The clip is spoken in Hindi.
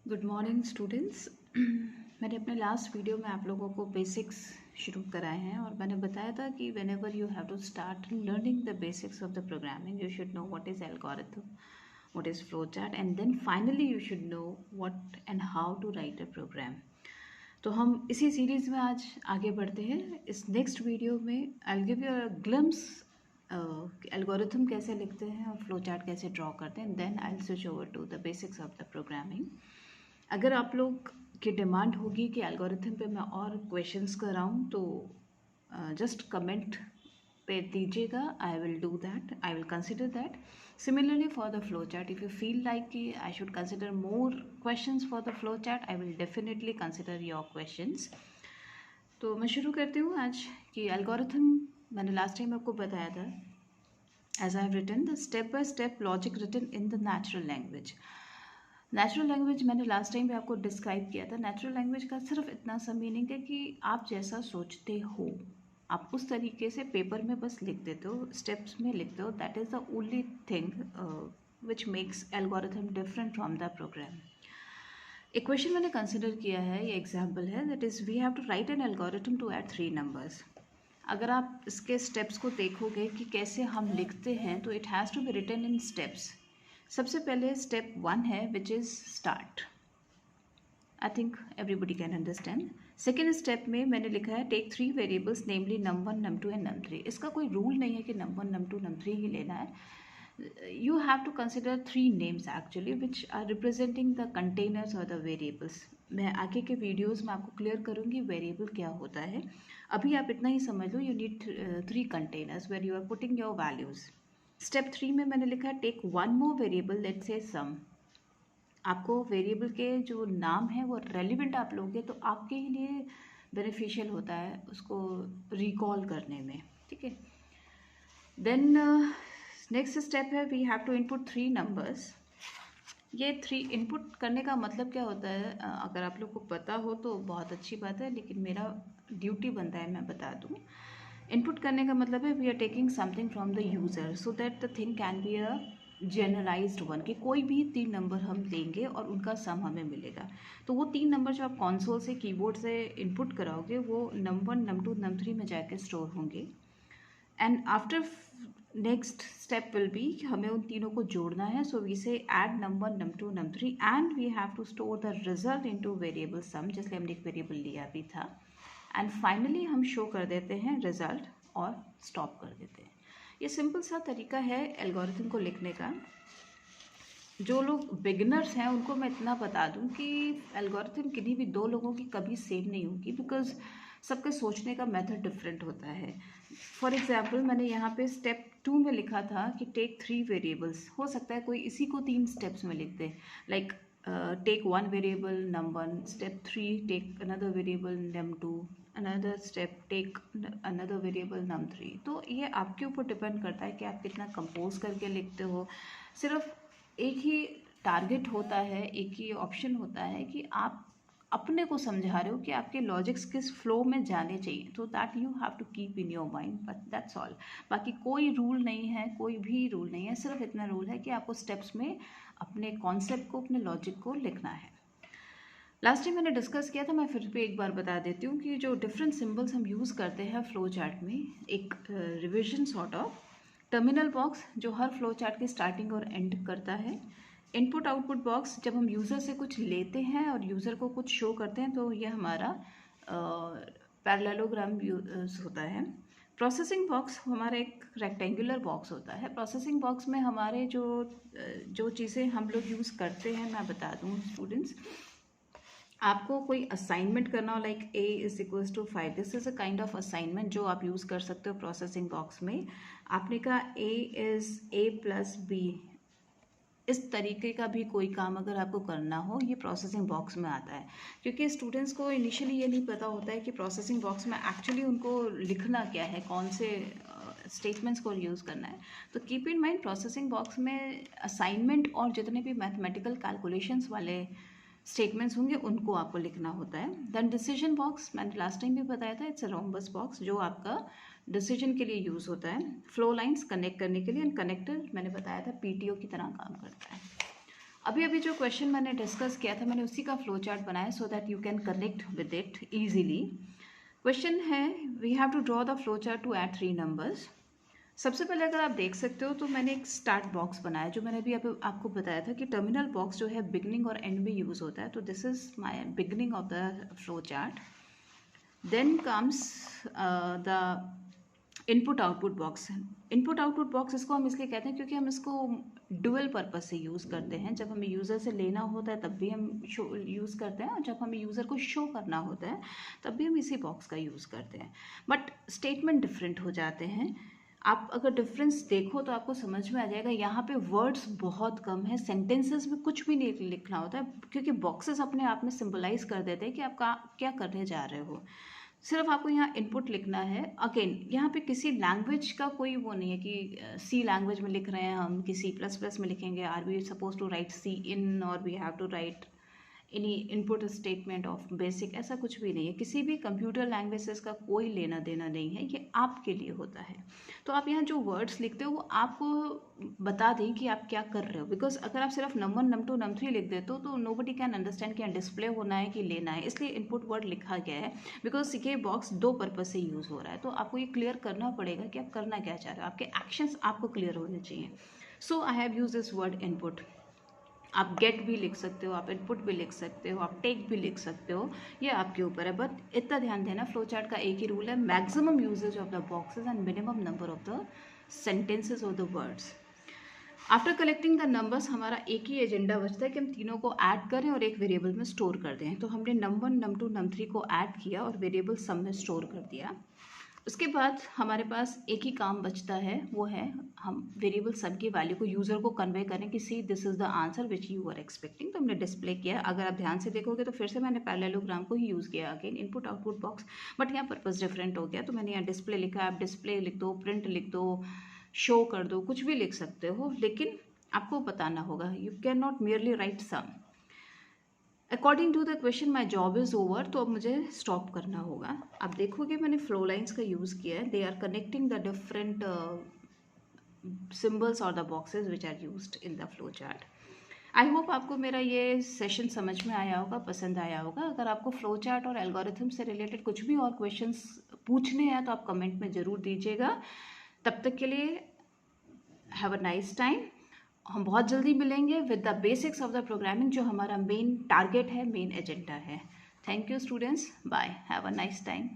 Good morning students. मैंने अपने लास्ट वीडियो में आप लोगों को बेसिक्स शुरू कराए हैं और मैंने बताया था कि whenever you have to start learning the basics of the programming you should know what is algorithm, what is flow chart and then finally you should know what and how to write a program. तो हम इसी सीरीज़ में आज आगे बढ़ते हैं। इस नेक्स्ट वीडियो में I will give you a glimpse algorithm कैसे लिखते हैं और फ्लो चार्ट कैसे ड्रॉ करते हैं, then I will switch over to the basics of the programming. अगर आप लोग की डिमांड होगी कि एल्गोरिथम पे मैं और क्वेश्चंस कराऊं तो जस्ट कमेंट पे दीजिएगा, I will do that, I will consider that. Similarly for the flow chart, if you feel like कि I should consider more questions for the flow chart, I will definitely consider your questions. तो मैं शुरू करती हूँ आज कि एल्गोरिथम मैंने लास्ट टाइम आपको बताया था, as I have written the step by step logic written in the natural language. Natural language मैंने लास्ट टाइम भी आपको डिस्क्राइब किया था। नेचुरल लैंग्वेज का सिर्फ इतना सा मीनिंग है कि आप जैसा सोचते हो आप उस तरीके से पेपर में बस लिख देते हो, स्टेप्स में लिखते हो। That is the only thing which makes algorithm different from the program. एक क्वेश्चन मैंने कंसिडर किया है, ये एग्जाम्पल है, that is we have to write an algorithm to add 3 numbers. अगर आप इसके स्टेप्स को देखोगे कि कैसे हम लिखते हैं तो it has to be written in steps. सबसे पहले स्टेप 1 है which is start. I think everybody can understand. Second step में मैंने लिखा है take 3 variables namely num1 num2 and num3। इसका कोई रूल नहीं है कि num1 num2 num3 ही लेना है। You have to consider 3 names actually which are representing the containers or the variables. मैं आगे के वीडियोस में आपको क्लियर करूँगी वेरिएबल क्या होता है। अभी आप इतना ही समझ लो, you need 3 containers where you are putting your values. Step 3 में मैंने लिखा है take 1 more variable, let's say सम। आपको वेरिएबल के जो नाम है वो रेलिवेंट आप लोगे तो आपके ही लिए बेनिफिशियल होता है उसको रिकॉल करने में, ठीक है। देन नेक्स्ट स्टेप है we have to input 3 numbers. ये 3 इनपुट करने का मतलब क्या होता है, अगर आप लोग को पता हो तो बहुत अच्छी बात है, लेकिन मेरा ड्यूटी बनता है मैं बता दूँ। इनपुट करने का मतलब है we are taking something from the user so that the thing can be a generalised one, कि कोई भी 3 नंबर हम लेंगे और उनका सम हमें मिलेगा। तो वो 3 नंबर जो आप कॉन्सोल से कीबोर्ड से इनपुट कराओगे वो num1 num2 num3 में जाके स्टोर होंगे। And after next step will be हमें उन तीनों को जोड़ना है। So we say add num1 num2 num3 and we have to store the result into variable sum, जिसलिए हमने एक वेरिएबल लिया भी था। एंड फाइनली हम शो कर देते हैं रिजल्ट और स्टॉप कर देते हैं। ये सिंपल सा तरीका है एल्गोरिथम को लिखने का। जो लोग बिगिनर्स हैं उनको मैं इतना बता दूं कि एल्गोरिथम किन्हीं भी 2 लोगों की कभी सेम नहीं होगी, बिकॉज सबके सोचने का मेथड डिफरेंट होता है। फॉर एग्जांपल मैंने यहाँ पे स्टेप 2 में लिखा था कि टेक 3 वेरिएबल्स, हो सकता है कोई इसी को 3 स्टेप्स में लिख दे, like take 1 variable num1, step 3 take another variable num2, another step take another variable num3। तो ये आपके ऊपर डिपेंड करता है कि आप कितना कंपोज करके लिखते हो। सिर्फ एक ही टारगेट होता है, एक ही ऑप्शन होता है कि आप अपने को समझा रहे हो कि आपके लॉजिक्स किस फ्लो में जाने चाहिए, तो that you have to keep in your mind, but that's all. बाकी कोई रूल नहीं है, कोई भी रूल नहीं है, सिर्फ इतना रूल है कि आपको स्टेप्स में अपने कॉन्सेप्ट को, अपने लॉजिक को लिखना है। लास्ट टाइम मैंने डिस्कस किया था, मैं फिर भी एक बार बता देती हूँ कि जो डिफरेंट सिंबल्स हम यूज़ करते हैं फ्लो चार्ट में, एक revision sort of. Terminal box जो हर फ्लो चार्ट की स्टार्टिंग और एंड करता है। इनपुट आउटपुट बॉक्स जब हम यूज़र से कुछ लेते हैं और यूज़र को कुछ शो करते हैं तो ये हमारा पैरेललोग्राम होता है। प्रोसेसिंग बॉक्स हमारा एक रेक्टेंगुलर बॉक्स होता है। प्रोसेसिंग बॉक्स में हमारे जो चीज़ें हम लोग यूज़ करते हैं मैं बता दूँ स्टूडेंट्स। आपको कोई असाइनमेंट करना हो like a is equals to 5, this is a kind of assignment जो आप यूज़ कर सकते हो प्रोसेसिंग बॉक्स में। आपने कहा a is a plus b, इस तरीके का भी कोई काम अगर आपको करना हो ये प्रोसेसिंग बॉक्स में आता है, क्योंकि स्टूडेंट्स को इनिशियली ये नहीं पता होता है कि प्रोसेसिंग बॉक्स में एक्चुअली उनको लिखना क्या है, कौन से स्टेटमेंट्स को यूज़ करना है। तो keep in mind processing box में असाइनमेंट और जितने भी मैथमेटिकल कैलकुलेशंस वाले स्टेटमेंट्स होंगे उनको आपको लिखना होता है। देन डिसीजन बॉक्स मैंने लास्ट टाइम भी बताया था, इट्स अ रोम्बस बॉक्स जो आपका डिसीजन के लिए यूज़ होता है, फ्लो लाइंस कनेक्ट करने के लिए। एंड कनेक्टर मैंने बताया था पीटीओ की तरह काम करता है। अभी अभी जो क्वेश्चन मैंने डिस्कस किया था मैंने उसी का फ्लो चार्ट बनाया so that you can connect with it easily. Question है we have to draw the flow chart to add 3 numbers. सबसे पहले अगर आप देख सकते हो तो मैंने एक स्टार्ट बॉक्स बनाया जो मैंने अभी आपको बताया था कि टर्मिनल बॉक्स जो है बिगनिंग और एंड में यूज़ होता है। तो this is my beginning of the flow chart. Then comes the input output box. Input output box इसको हम इसलिए कहते हैं क्योंकि हम इसको डुअल पर्पस से यूज़ करते हैं। जब हमें यूज़र से लेना होता है तब भी हम शो यूज़ करते हैं और जब हमें यूज़र को शो करना होता है तब भी हम इसी बॉक्स का यूज़ करते हैं। बट स्टेटमेंट डिफरेंट हो जाते हैं। आप अगर डिफरेंस देखो तो आपको समझ में आ जाएगा। यहाँ पे वर्ड्स बहुत कम है, सेंटेंसेस में कुछ भी नहीं लिखना होता है क्योंकि बॉक्सेस अपने आप में सिंबलाइज कर देते हैं कि आप क्या करने जा रहे हो। सिर्फ आपको यहाँ इनपुट लिखना है। अगेन यहाँ पे किसी लैंग्वेज का कोई वो नहीं है कि सी लैंग्वेज में लिख रहे हैं हम कि C++ में लिखेंगे, are we suppose to write cin और we have to write any input statement of BASIC, ऐसा कुछ भी नहीं है। किसी भी कंप्यूटर लैंग्वेजेस का कोई लेना देना नहीं है, ये आपके लिए होता है। तो आप यहाँ जो वर्ड्स लिखते हो वो आपको बता दें कि आप क्या कर रहे हो। बिकॉज अगर आप सिर्फ नम1 नम2 नम3 लिख देते हो तो नोबडी कैन अंडरस्टैंड कि यहाँ डिस्प्ले होना है कि लेना है, इसलिए इनपुट वर्ड लिखा गया है। बिकॉज ये बॉक्स 2 पर्पज से यूज़ हो रहा है, तो आपको ये क्लियर करना पड़ेगा कि आप करना क्या चाह रहे हो। आपके एक्शंस आपको क्लियर होने चाहिए। So I have use this word input. आप गेट भी लिख सकते हो, आप इनपुट भी लिख सकते हो, आप टेक भी लिख सकते हो, ये आपके ऊपर है। बट इतना ध्यान देना, फ्लो चार्ट का एक ही रूल है, maximum uses of the boxes and minimum number of the sentences of the words. After collecting the numbers हमारा एक ही एजेंडा बचता है कि हम तीनों को ऐड करें और एक वेरिएबल में स्टोर कर दें। तो हमने नम1 नम2 नम3 को ऐड किया और वेरिएबल सम में स्टोर कर दिया। उसके बाद हमारे पास एक ही काम बचता है, वो है हम वेरिएबल सब की वैल्यू को यूज़र को कन्वे करें कि see this is the answer which you are expecting. तो हमने डिस्प्ले किया। अगर आप ध्यान से देखोगे तो फिर से मैंने पैरेललोग्राम को ही यूज़ किया, again input output box, but यहाँ पर्पस डिफरेंट हो गया। तो मैंने यहाँ डिस्प्ले लिखा, आप डिस्प्ले लिख दो, प्रिंट लिख दो, शो कर दो, कुछ भी लिख सकते हो, लेकिन आपको बताना होगा। You can not merely write some. According to the question my job is over, तो अब मुझे स्टॉप करना होगा। आप देखोगे मैंने फ्लो लाइन्स का यूज़ किया है। They are connecting the different symbols और the boxes which are used in the flow chart. I hope आपको मेरा ये सेशन समझ में आया होगा, पसंद आया होगा। अगर आपको फ्लो चार्ट और एल्गोरिथम से रिलेटेड कुछ भी और क्वेश्चंस पूछने हैं तो आप कमेंट में ज़रूर दीजिएगा। तब तक के लिए हैव अ नाइस टाइम। हम बहुत जल्दी मिलेंगे with the basics of the programming, जो हमारा मेन टारगेट है, मेन एजेंडा है। Thank you students, bye, have a nice time.